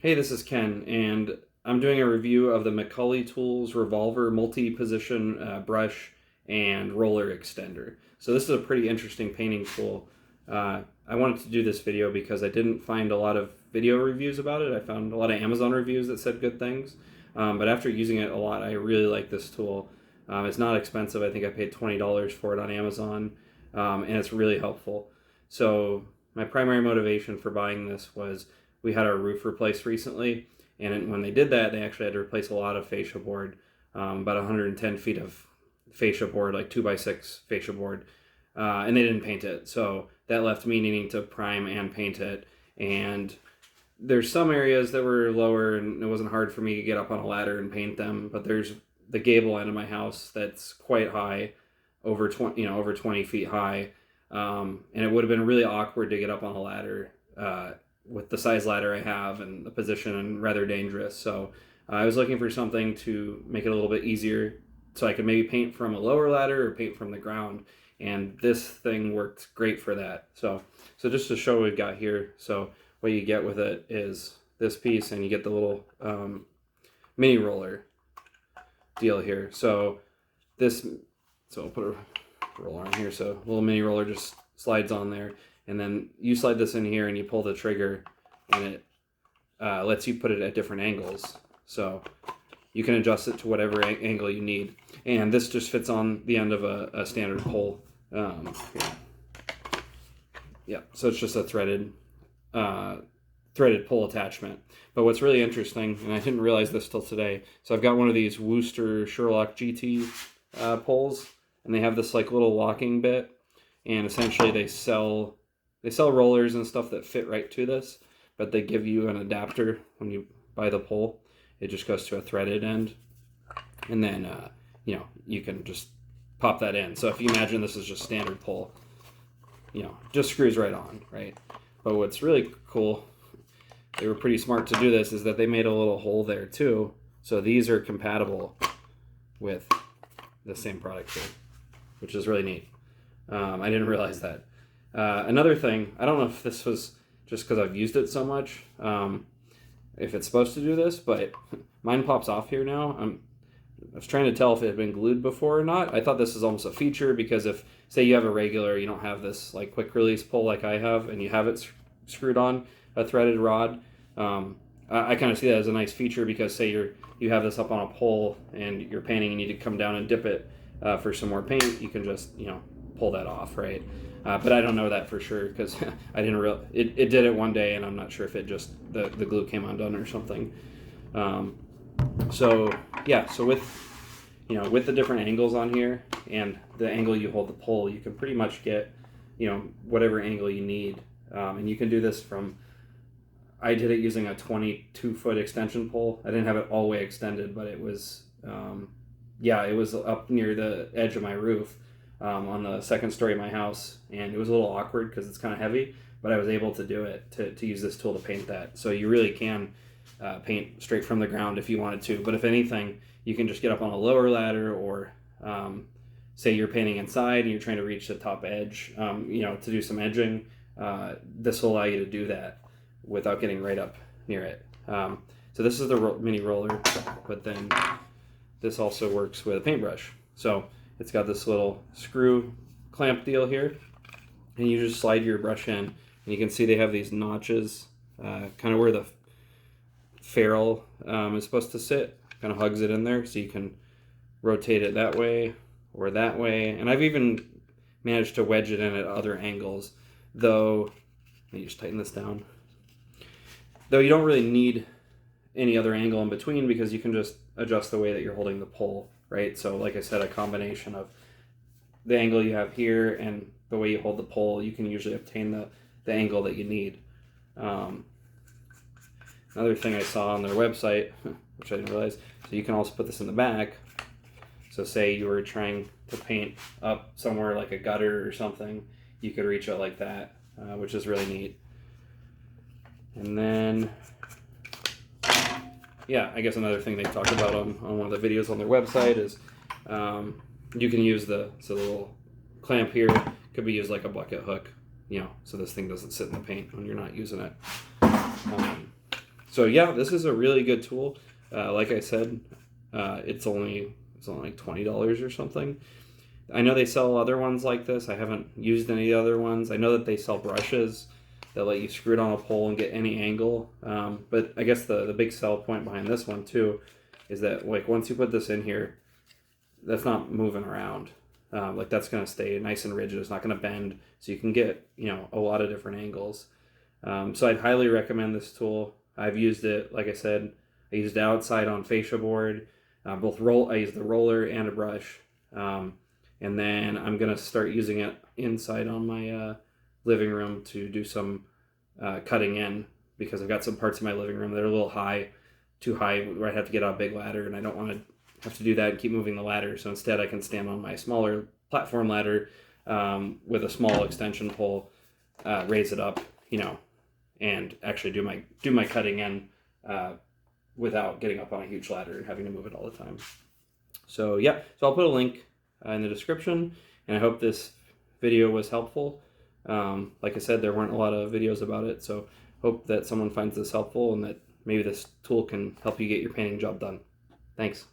Hey, this is Ken, and I'm doing a review of the McCauley Tools Revolver multi-position brush and roller extender. So this is a pretty interesting painting tool. I wanted to do this video because I didn't find a lot of video reviews about it. I found a lot of Amazon reviews that said good things, but after using it a lot, I really like this tool. It's not expensive. I think I paid $20 for it on Amazon, and it's really helpful. So my primary motivation for buying this was we had our roof replaced recently, and when they did that, they actually had to replace a lot of fascia board, about 110 feet of fascia board, like 2x6 fascia board, and they didn't paint it. So that left me needing to prime and paint it. And there's some areas that were lower, and it wasn't hard for me to get up on a ladder and paint them. But there's the gable end of my house that's quite high, over 20 feet high, and it would have been really awkward to get up on a ladder. With the size ladder I have and the position, and rather dangerous. So I was looking for something to make it a little bit easier so I could maybe paint from a lower ladder or paint from the ground. And this thing worked great for that. So just to show what we've got here. So what you get with it is this piece, and you get the little mini roller deal here. So I'll put a roller on here. So a little mini roller just slides on there. And then you slide this in here and you pull the trigger, and it lets you put it at different angles. So you can adjust it to whatever angle you need. And this just fits on the end of a standard pole. Yeah, so it's just a threaded pole attachment. But what's really interesting, and I didn't realize this till today, so I've got one of these Wooster Sherlock GT poles, and they have this like little locking bit, and essentially they sell rollers and stuff that fit right to this, but they give you an adapter when you buy the pole. It just goes to a threaded end, and then you can just pop that in. So if you imagine this is just standard pole, just screws right on, right? But what's really cool, they were pretty smart to do this, is that they made a little hole there too. So these are compatible with the same product here, which is really neat. I didn't realize that. Another thing, I don't know if this was just because I've used it so much, if it's supposed to do this, but mine pops off here now. I was trying to tell if it had been glued before or not. I thought this is almost a feature, because if, say, you have a regular, you don't have this like quick release pole like I have, and you have it screwed on a threaded rod, I kind of see that as a nice feature, because say you have this up on a pole and you're painting and you need to come down and dip it for some more paint, you can just pull that off, right? But I don't know that for sure, because I didn't it did it one day, and I'm not sure if it just the glue came undone or something. So with the different angles on here and the angle you hold the pole, you can pretty much get whatever angle you need, and you can do this from. I did it using a 22-foot extension pole. I didn't have it all the way extended, but it was it was up near the edge of my roof. On the second story of my house, and it was a little awkward because it's kind of heavy, but I was able to do it, to use this tool to paint that. So you really can paint straight from the ground if you wanted to, but if anything, you can just get up on a lower ladder, or say you're painting inside and you're trying to reach the top edge, to do some edging. This will allow you to do that without getting right up near it. So this is the mini roller, but then this also works with a paintbrush. So it's got this little screw clamp deal here, and you just slide your brush in, and you can see they have these notches, kind of where the ferrule is supposed to sit, kind of hugs it in there, so you can rotate it that way or that way. And I've even managed to wedge it in at other angles, though. Let me just tighten this down. Though you don't really need any other angle in between, because you can just adjust the way that you're holding the pole, right? So like I said, a combination of the angle you have here and the way you hold the pole, you can usually obtain the angle that you need. Another thing I saw on their website, which I didn't realize, so you can also put this in the back. So say you were trying to paint up somewhere like a gutter or something, you could reach it like that, which is really neat. And then I guess another thing they talked about on one of the videos on their website is you can use the little clamp here could be used like a bucket hook, so this thing doesn't sit in the paint when you're not using it. So yeah, this is a really good tool. Like I said, it's only like $20 or something. I know they sell other ones like this. I haven't used any other ones. I know that they sell brushes that let you screw it on a pole and get any angle. But I guess the big sell point behind this one too is that like once you put this in here, that's not moving around. Like that's going to stay nice and rigid. It's not going to bend. So you can get, a lot of different angles. So I'd highly recommend this tool. I've used it, like I said, I used it outside on fascia board. I used the roller and a brush. And then I'm going to start using it inside on my living room to do some cutting in, because I've got some parts of my living room that are a little high, too high, where I'd have to get out a big ladder, and I don't want to have to do that and keep moving the ladder. So instead I can stand on my smaller platform ladder with a small extension pole, raise it up, and actually do my cutting in without getting up on a huge ladder and having to move it all the time. So yeah, so I'll put a link in the description, and I hope this video was helpful. Like I said, there weren't a lot of videos about it, so hope that someone finds this helpful and that maybe this tool can help you get your painting job done. Thanks.